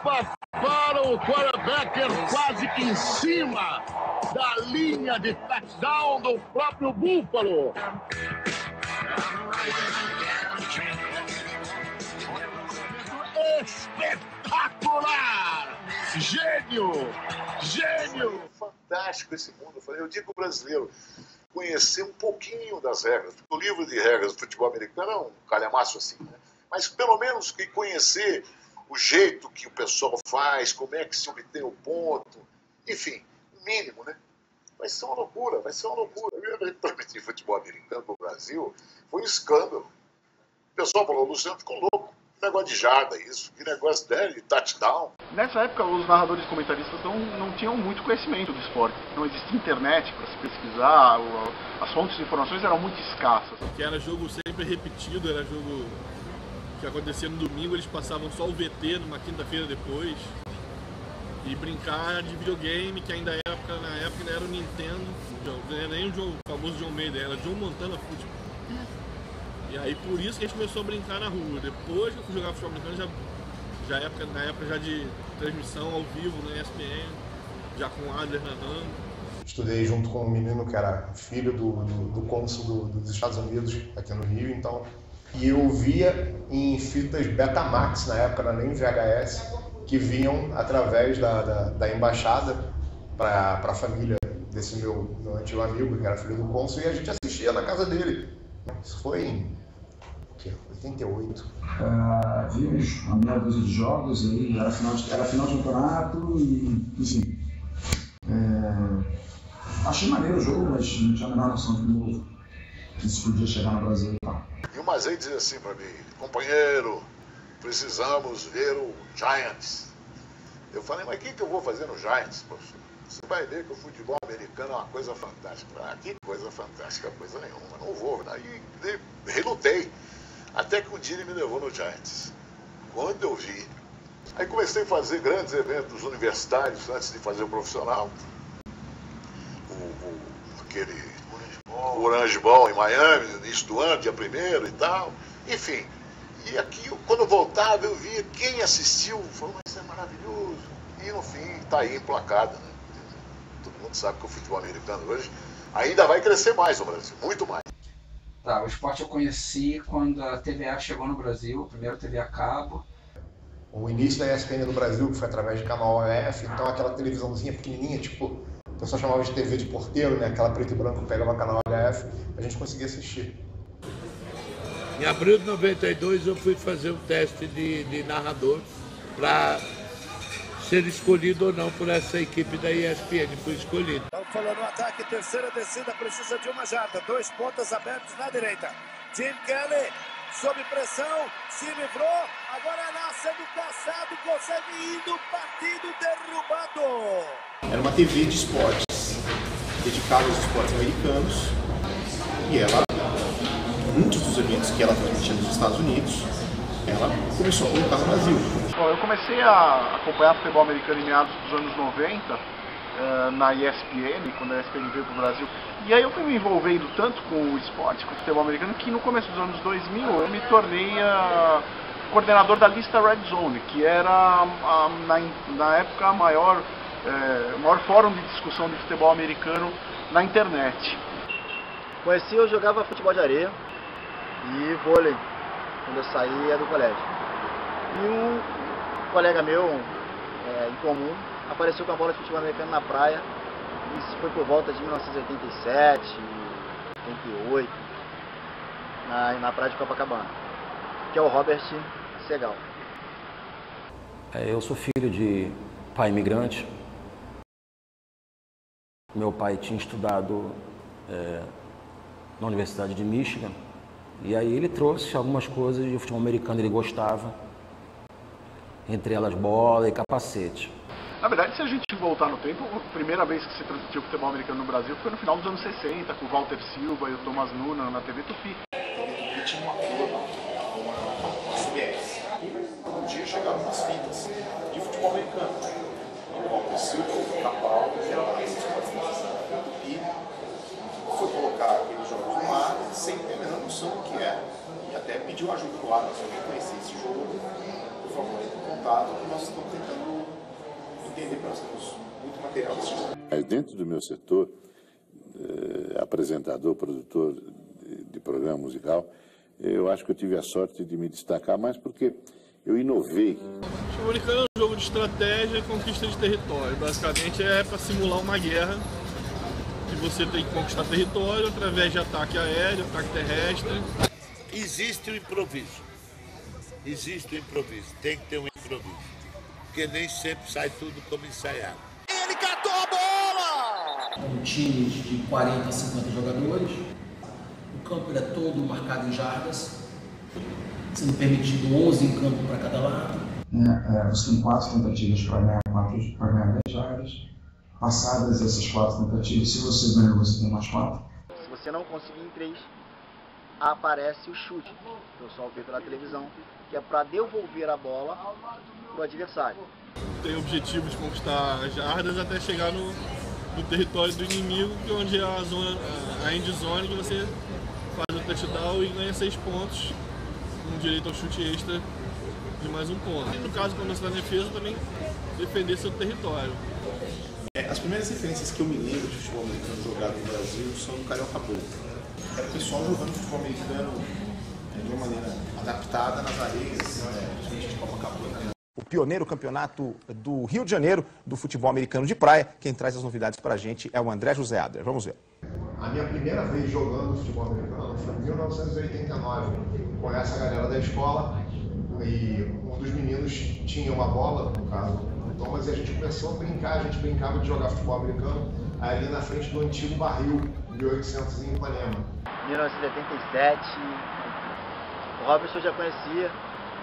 para o quarterback quase que em cima da linha de touchdown do próprio Buffalo. Espetacular! Gênio! Gênio! Fantástico esse mundo. Eu digo brasileiro, conhecer um pouquinho das regras. O livro de regras do futebol americano é um calhamaço assim, né? Mas pelo menos que conhecer o jeito que o pessoal faz, como é que se obtém o ponto, enfim, o mínimo, né? Vai ser uma loucura, vai ser uma loucura. Eu transmitir futebol americano no Brasil, foi um escândalo. O pessoal falou, o Luciano ficou louco. Que negócio de jarda isso, que negócio de touchdown. Nessa época, os narradores e comentaristas não tinham muito conhecimento do esporte. Não existia internet para se pesquisar, as fontes de informações eram muito escassas. Que era jogo sempre repetido, era jogo que acontecia no domingo, eles passavam só o VT numa quinta-feira depois. E brincar de videogame, que ainda na época ainda era o Nintendo, não era nem o famoso John Maiden, era John Montana Football. E aí por isso que a gente começou a brincar na rua. Depois que eu fui jogar futebol americano, na época já de transmissão ao vivo na ESPN, já com o Adler narrando. Estudei junto com um menino que era filho do cônsul dos Estados Unidos aqui no Rio, então. E eu via em fitas Betamax, na época era nem VHS, que vinham através da embaixada para a família desse meu antigo amigo, que era filho do cônsul, e a gente assistia na casa dele. Isso foi em 88. Vimos uma meia dúzia de jogos, aí, era final de campeonato e, enfim. Achei maneiro o jogo, mas não tinha a menor noção de como isso podia chegar no Brasil e tal. E o Mazei dizia assim para mim, companheiro, precisamos ver o Giants. Eu falei, mas o que eu vou fazer no Giants, professor? Você vai ver que o futebol americano é uma coisa fantástica. Ah, que coisa fantástica, coisa nenhuma. Não vou. Aí relutei. Até que um dia ele me levou no Giants. Quando eu vi. Aí comecei a fazer grandes eventos universitários antes de fazer o profissional. O Orange Bowl em Miami, no início do ano, dia 1º e tal. Enfim. E aqui, quando eu voltava, eu via quem assistiu. Falou, mas isso é maravilhoso. E no fim, está aí emplacado, né? Todo mundo sabe que o futebol americano hoje ainda vai crescer mais no Brasil, muito mais. Tá, o esporte eu conheci quando a TVA chegou no Brasil, primeiro TV a cabo. O início da ESPN no Brasil, que foi através de canal OF, então aquela televisãozinha pequenininha, tipo, o pessoal chamava de TV de porteiro, né? Aquela preto e branco que pegava canal HF, a gente conseguia assistir. Em abril de 92 eu fui fazer um teste de narrador para ser escolhido ou não por essa equipe da ESPN, fui escolhido. Estão falando no ataque, terceira descida, precisa de uma jarda, 2 pontas abertos na direita. Jim Kelly, sob pressão, se livrou, agora lá sendo caçado, consegue ir no partido derrubado. Era uma TV de esportes, dedicada aos esportes americanos, e ela, muitos dos eventos que ela transmitia nos Estados Unidos, ela começou a colocar no Brasil. Bom, eu comecei a acompanhar futebol americano em meados dos anos 90, na ESPN, quando a ESPN veio para o Brasil. E aí eu fui me envolvendo tanto com o esporte, com o futebol americano, que no começo dos anos 2000 eu me tornei coordenador da lista Red Zone, que era, na época, o maior fórum de discussão de futebol americano na internet. Conheci, eu jogava futebol de areia e vôlei, quando eu saía do colégio. E um colega meu, em comum, apareceu com a bola de futebol americano na praia. Isso foi por volta de 1987, 88, na praia de Copacabana, que é o Robert Segal. Eu sou filho de pai imigrante. Meu pai tinha estudado na Universidade de Michigan, e aí ele trouxe algumas coisas de futebol americano, ele gostava, entre elas bola e capacete. Na verdade, se a gente voltar no tempo, a primeira vez que se transmitiu futebol americano no Brasil foi no final dos anos 60, com o Walter Silva e o Thomas Noonan na TV Tupi. E tinha uma turma, uma CBS, e um dia chegaram umas fitas de futebol americano. E o Walter Silva, o Capal, que era esse esportista da Tupi, foi colocar aqueles jogos no ar sem ter a menor noção do que era. E até pediu ajuda no ar, se alguém conhecia esse jogo, por favor, entre em contato que nós estamos tentando entender, porque nós temos muito material desse tipo. Mas dentro do meu setor, apresentador, produtor de programa musical, eu acho que eu tive a sorte de me destacar mais porque eu inovei. O futebol americano é um jogo de estratégia e conquista de território. Basicamente é para simular uma guerra, que você tem que conquistar território através de ataque aéreo, ataque terrestre. Existe o improviso. Existe o improviso. Tem que ter um improviso. Porque nem sempre sai tudo como ensaiado. Ele catou a bola! Um time de 40 a 50 jogadores. O campo era todo marcado em jardas, sendo permitido 11 em campo para cada lado. Você tem 4 tentativas para ganhar 10 jardas. Passadas essas 4 tentativas, se você ganhou, você tem mais 4. Se você não conseguir em 3, aparece o chute. O pessoal vê pela televisão, que é para devolver a bola para o adversário. Tem o objetivo de conquistar as jardas até chegar no território do inimigo, que é onde é a end zone, que você faz o touchdown e ganha 6 pontos, com direito ao chute extra de mais um ponto. E no caso, quando você está na defesa, também defender seu território. As primeiras referências que eu me lembro de futebol americano jogado no Brasil são do Carioca Bowl. Era o pessoal jogando futebol americano de uma maneira adaptada nas areias, principalmente de Copacabana. O pioneiro campeonato do Rio de Janeiro do futebol americano de praia. Quem traz as novidades para a gente é o André José Adler. Vamos ver. A minha primeira vez jogando futebol americano foi em 1989, com essa galera da escola, e um dos meninos tinha uma bola, no caso, o Thomas, e a gente começou a brincar, a gente brincava de jogar futebol americano ali na frente do antigo barril 1800 em Ipanema. 1977, o Robson eu já conhecia,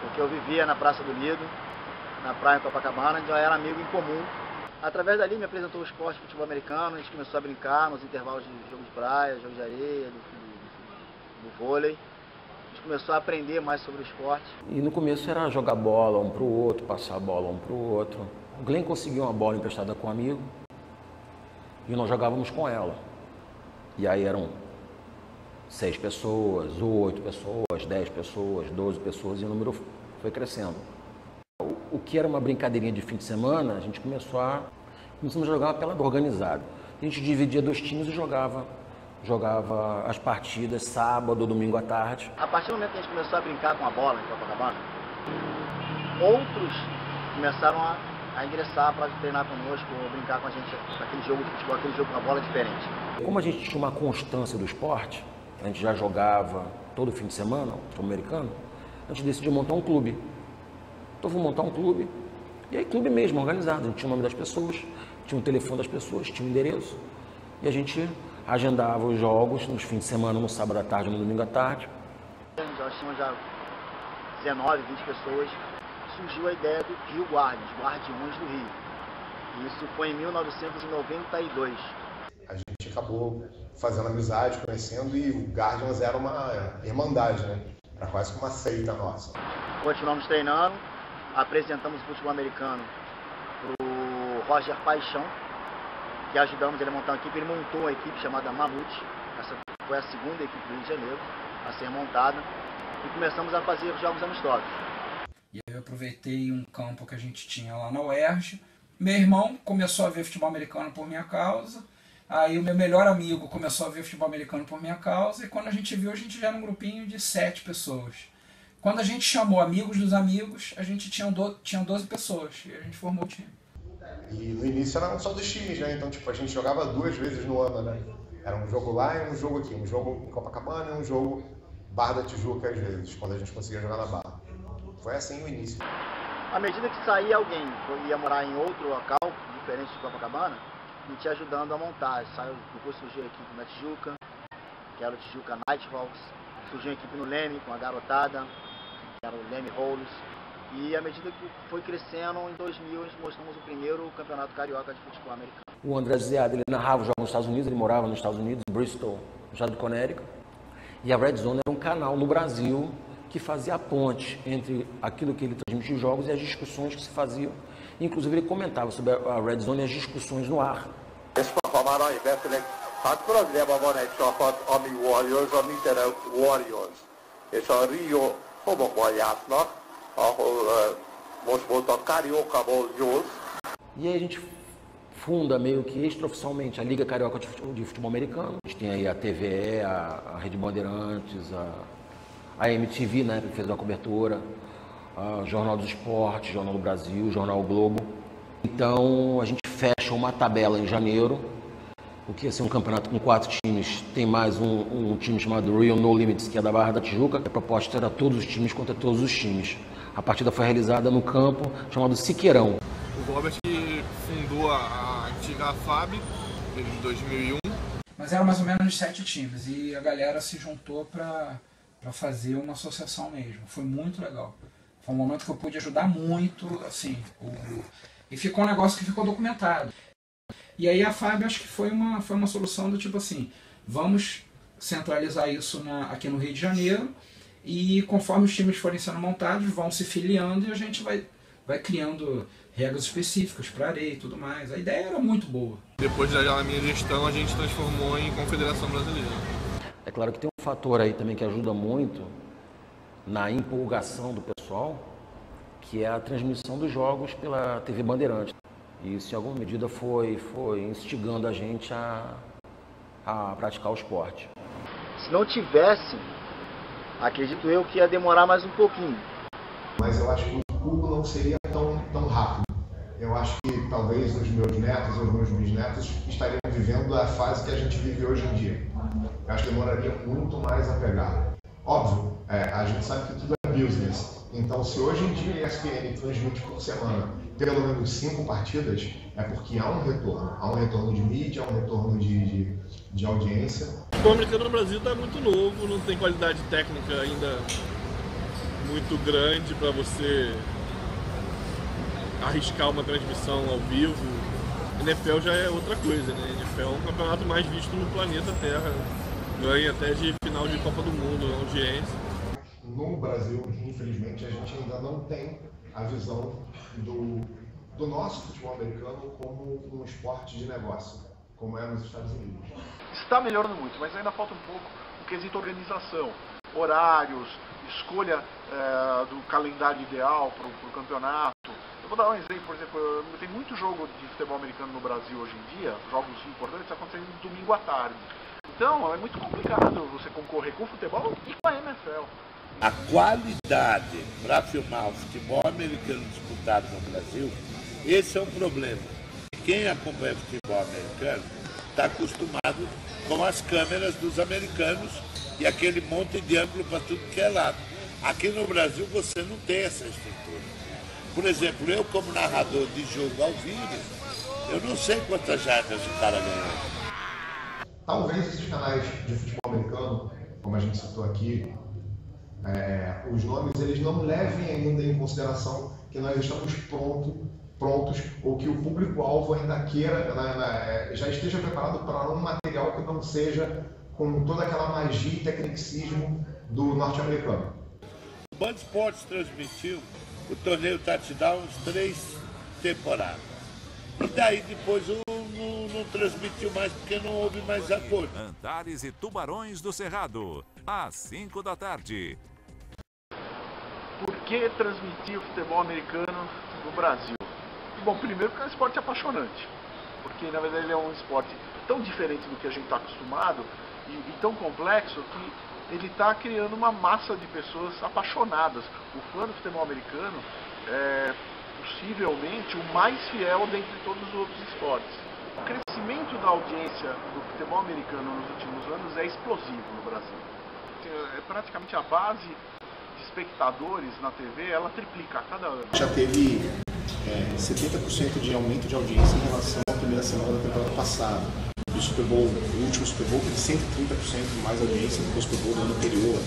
porque eu vivia na Praça do Lido, na praia em Copacabana, onde eu era amigo em comum. Através dali me apresentou o esporte de futebol americano, a gente começou a brincar nos intervalos de jogo de praia, jogo de areia, do vôlei. A gente começou a aprender mais sobre o esporte. E no começo era jogar bola um para o outro, passar a bola um para o outro. O Glenn conseguiu uma bola emprestada com um amigo e nós jogávamos com ela. E aí eram 6 pessoas, 8 pessoas, 10 pessoas, 12 pessoas e o número foi crescendo. O que era uma brincadeirinha de fim de semana, a gente começamos a jogar uma pelada organizada. A gente dividia 2 times e jogava as partidas sábado ou domingo à tarde. A partir do momento que a gente começou a brincar com a bola em Copacabana, outros começaram a ingressar para treinar conosco, ou brincar com a gente naquele jogo de futebol, aquele jogo com a bola diferente. Como a gente tinha uma constância do esporte, a gente já jogava todo fim de semana, futebol americano, a gente decidiu montar um clube. Então vou montar um clube, e aí clube mesmo, organizado, a gente tinha o nome das pessoas, tinha o telefone das pessoas, tinha o endereço, e a gente agendava os jogos nos fins de semana, no sábado à tarde, no domingo à tarde. Nós tínhamos já 19, 20 pessoas, surgiu a ideia do Rio Guardians, Guardiões do Rio. Isso foi em 1992. A gente acabou fazendo amizade, conhecendo, e o Guardians era uma irmandade, né? Era quase que uma seita nossa. Continuamos treinando, apresentamos o futebol americano para o Roger Paixão, que ajudamos ele a montar uma equipe. Ele montou uma equipe chamada Mamute, essa foi a segunda equipe do Rio de Janeiro a ser montada, e começamos a fazer jogos amistosos. E aí eu aproveitei um campo que a gente tinha lá na UERJ. Meu irmão começou a ver futebol americano por minha causa, aí o meu melhor amigo começou a ver futebol americano por minha causa, e quando a gente viu, a gente já era um grupinho de 7 pessoas. Quando a gente chamou amigos dos amigos, a gente tinha 12 pessoas, e a gente formou o time. E no início era só dos times, né? Então, tipo, a gente jogava 2 vezes no ano, né? Era um jogo lá e um jogo aqui. Um jogo em Copacabana e um jogo Barra da Tijuca, às vezes, quando a gente conseguia jogar na Barra. Foi assim o início. À medida que saía alguém, ia morar em outro local, diferente de Copacabana, a gente ia ajudando a montar. Depois surgiu a equipe na Tijuca, que era o Tijuca Nighthawks. Surgiu a equipe no Leme, com a garotada, que era o Leme Rolls. E à medida que foi crescendo, em 2000 nós mostramos o primeiro campeonato carioca de futebol americano. O André José Adler, ele narrava os jogos nos Estados Unidos, ele morava nos Estados Unidos, em Bristol, no estado do Connecticut. E a Red Zone era um canal no Brasil que fazia a ponte entre aquilo que ele transmitia os jogos e as discussões que se faziam. Inclusive ele comentava sobre a Red Zone e as discussões no ar. Ha már annyi beszélek, hát Brazíliában van egy csapat, ami Warriors, a Niterói Warriors. És a Rio homokban játsznak, ahol most voltak Carioca Bowl Jules. E aí a gente funda meio que extraoficialmente a Liga Carioca de Futebol Americano. A gente tem aí a TVE, a Rede Bandeirantes, a MTV, né, que fez uma cobertura, o Jornal dos Esportes, Jornal do Brasil, Jornal Globo. Então a gente fecha uma tabela em janeiro, o que ia ser um campeonato com 4 times. Tem mais um time chamado Real No Limits, que é da Barra da Tijuca. A proposta era todos os times contra todos os times. A partida foi realizada no campo chamado Siqueirão. O Robert fundou a antiga FAB em 2001. Mas eram mais ou menos 7 times e a galera se juntou para fazer uma associação mesmo. Foi muito legal. Foi um momento que eu pude ajudar muito, assim, e ficou um negócio que ficou documentado. E aí a FAB acho que foi uma solução do tipo assim, vamos centralizar isso aqui no Rio de Janeiro e conforme os times forem sendo montados, vão se filiando e a gente vai criando regras específicas para areia e tudo mais. A ideia era muito boa. Depois da minha gestão, a gente transformou em Confederação Brasileira. É claro que tem um fator aí também que ajuda muito na empolgação do pessoal, que é a transmissão dos jogos pela TV Bandeirantes. E isso, em alguma medida, foi instigando a gente a praticar o esporte. Se não tivesse, acredito eu que ia demorar mais um pouquinho. Mas eu acho que o pulo não seria tão rápido. Eu acho que talvez os meus netos ou os meus bisnetos estariam vivendo a fase que a gente vive hoje em dia. Eu acho que demoraria muito mais a pegar. Óbvio, a gente sabe que tudo é business. Então, se hoje em dia a ESPN transmite por semana pelo menos 5 partidas, é porque há um retorno. Há um retorno de mídia, há um retorno de audiência. O futebol americano no Brasil está muito novo, não tem qualidade técnica ainda muito grande para você arriscar uma transmissão ao vivo. NFL já é outra coisa, né? NFL é um campeonato mais visto no planeta Terra. Ganha até de final de Copa do Mundo, audiência. No Brasil, infelizmente, a gente ainda não tem a visão do nosso futebol americano como um esporte de negócio, como é nos Estados Unidos. Está melhorando muito, mas ainda falta um pouco o quesito organização, horários, escolha do calendário ideal para o campeonato. Eu vou dar um exemplo, por exemplo, tem muito jogo de futebol americano no Brasil hoje em dia, jogos importantes acontecendo domingo à tarde. Então é muito complicado você concorrer com o futebol e com a NFL. A qualidade para filmar o futebol americano disputado no Brasil, esse é um problema. Quem acompanha futebol americano está acostumado com as câmeras dos americanos e aquele monte de ângulo para tudo que é lado. Aqui no Brasil você não tem essa estrutura. Por exemplo, eu como narrador de jogo ao vivo, eu não sei quantas jardas o cara ganhou. Talvez esses canais de futebol americano, como a gente citou aqui, os nomes eles não levem ainda em consideração que nós estamos prontos ou que o público-alvo ainda queira, já esteja preparado para um material que não seja com toda aquela magia e tecnicismo do norte-americano. O Band Esportes transmitiu o torneio Touchdowns 3 temporadas. E daí depois não transmitiu mais porque não houve mais acordo. Antares e Tubarões do Cerrado, às 5 da tarde. Por que transmitir o futebol americano no Brasil? Bom, primeiro porque é um esporte apaixonante. Porque na verdade ele é um esporte tão diferente do que a gente está acostumado e tão complexo que ele está criando uma massa de pessoas apaixonadas. O fã do futebol americano é possivelmente o mais fiel dentre todos os outros esportes. O crescimento da audiência do futebol americano nos últimos anos é explosivo no Brasil. É praticamente a base de espectadores na TV, ela triplica a cada ano. Já teve 70% de aumento de audiência em relação à primeira semana da temporada passada. O Super Bowl, o último Super Bowl, teve 130% mais audiência do que o Super Bowl do ano anterior.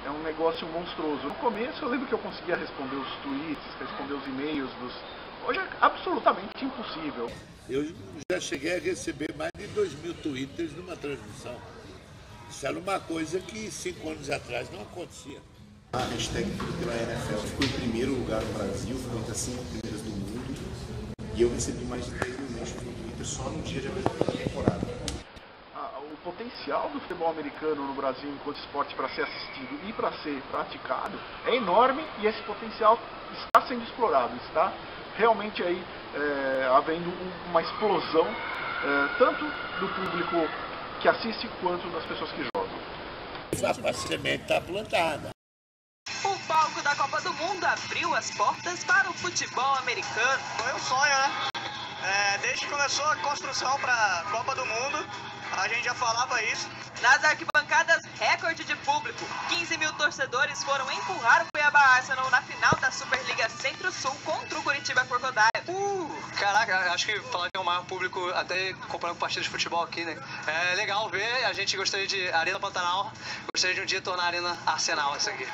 É um negócio monstruoso. No começo eu lembro que eu conseguia responder os tweets, responder os e-mails dos... Hoje é absolutamente impossível. Eu já cheguei a receber mais de 2.000 twitters numa transmissão. Isso era uma coisa que 5 anos atrás não acontecia. A hashtag pela NFL ficou em primeiro lugar no Brasil, foi entre as 5 primeiras do mundo. E eu recebi mais de 3 mil mentions no Twitter só no dia de abertura da temporada. O potencial do futebol americano no Brasil enquanto esporte para ser assistido e para ser praticado é enorme, e esse potencial está sendo explorado, está realmente aí havendo uma explosão tanto do público que assiste quanto das pessoas que jogam. A semente está plantada. O palco da Copa do Mundo abriu as portas para o futebol americano. Foi um sonho, né? Desde que começou a construção para a Copa do Mundo, a gente já falava isso. Nas arquibancadas, recorde de público. 15 mil torcedores foram empurrar o Cuiabá Arsenal na final da Superliga Centro-Sul contra o Curitiba Crocodile. Caraca, acho que falar que é o maior público, até comparando com partidas de futebol aqui, né? É legal ver, a gente gostaria de Arena Pantanal, gostaria de um dia tornar a Arena Arsenal essa aqui.